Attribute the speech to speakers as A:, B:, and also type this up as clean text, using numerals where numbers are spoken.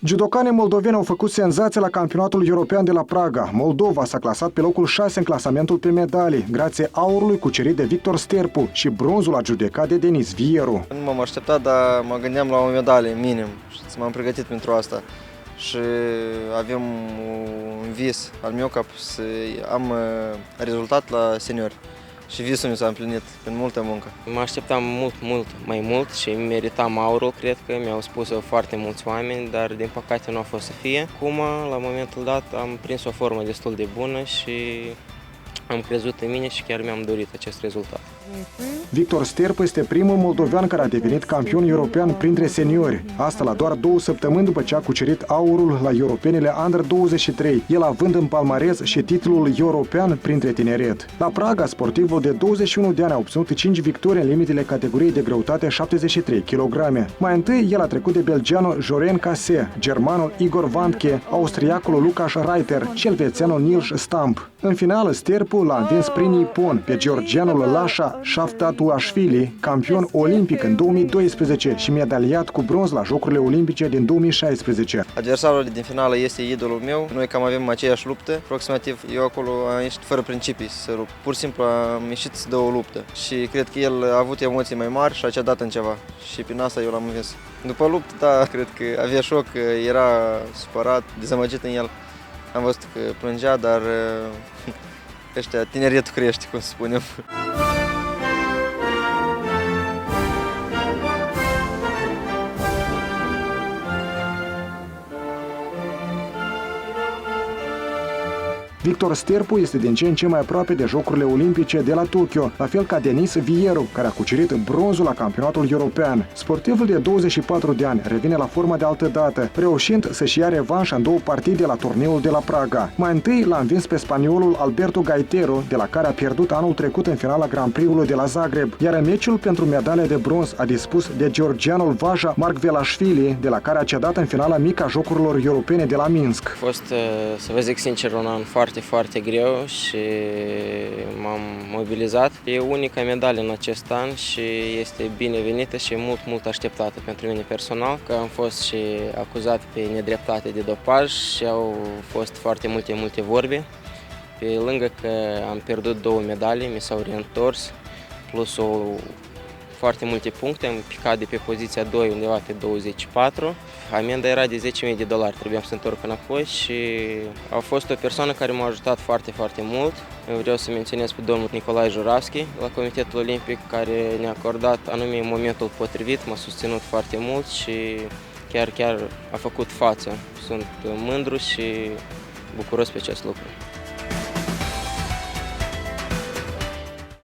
A: Judocanii moldoveni au făcut senzație la campionatul european de la Praga. Moldova s-a clasat pe locul 6 în clasamentul pe medalii, grație aurului cucerit de Victor Sterpu și bronzul adjudecat de Denis Vieru.
B: Nu m-am așteptat, dar mă gândeam la o medalie minim și m-am pregătit pentru asta. Și avem un vis al meu ca să am rezultat la seniori. Și visul mi s-a împlinit prin multă muncă.
C: Mă așteptam mai mult și meritam aurul, cred că mi-au spus-o foarte mulți oameni, dar din păcate nu a fost să fie. Acum, la momentul dat, am prins o formă destul de bună și am crezut în mine și chiar mi-am dorit acest rezultat.
A: Victor Sterpu este primul moldovean care a devenit campion european printre seniori. Asta la doar 2 săptămâni după ce a cucerit aurul la europenele Under-23, el având în palmarez și titlul european printre tineret. La Praga, sportivul de 21 de ani a obținut 5 victorii în limitele categoriei de greutate 73 kg. Mai întâi, el a trecut de belgianul Joren Case, germanul Igor Wandke, austriacul Lukas Reiter și elvețianul Nils Stamp. În finală, Sterpu l-a învins prin nipon pe georgianul Lasha Shaftatuashvili, campion olimpic în 2012 și medaliat cu bronz la Jocurile Olimpice din 2016.
B: Adversarul din finală este idolul meu. Noi cam avem aceeași luptă. Aproximativ eu acolo am ieșit fără principii să rup. Pur și simplu am ieșit să dă o luptă. Și cred că el a avut emoții mai mari și a cedat în ceva. Și prin asta eu l-am învins. După luptă, da, cred că avea șoc, era supărat, dezamăgit în el. Am văzut că plângea, dar tineretul crește, cum să spunem.
A: Victor Sterpu este din ce în ce mai aproape de Jocurile Olimpice de la Tokyo, la fel ca Denis Vieru, care a cucerit bronzul la campionatul european. Sportivul de 24 de ani revine la forma de altă dată, reușind să-și ia revanșa în 2 partide la turneul de la Praga. Mai întâi l-a învins pe spaniolul Alberto Gaitero, de la care a pierdut anul trecut în finala Grand Prix-ului de la Zagreb, iar în meciul pentru medalia de bronz a dispus de georgianul Vaja Markvelashvili, de la care a cedat în finala mică a Jocurilor Europene de la Minsk.
C: A fost, să vă zic sincer, un an foarte greu și m-am mobilizat. E unica medalie în acest an și este binevenită și mult așteptată pentru mine personal, că am fost și acuzat pe nedreptate de dopaj și au fost foarte multe vorbe. Pe lângă că am pierdut 2 medalii, mi s-au reîntors, plus foarte multe puncte, am picat de pe poziția 2 undeva pe 24. Amenda era de $10.000, trebuiam să întorc înapoi și a fost o persoană care m-a ajutat foarte mult. Eu vreau să menționez pe domnul Nicolae Juravski la Comitetul Olimpic, care ne-a acordat anume în momentul potrivit, m-a susținut foarte mult și chiar a făcut față. Sunt mândru și bucuros pe acest lucru.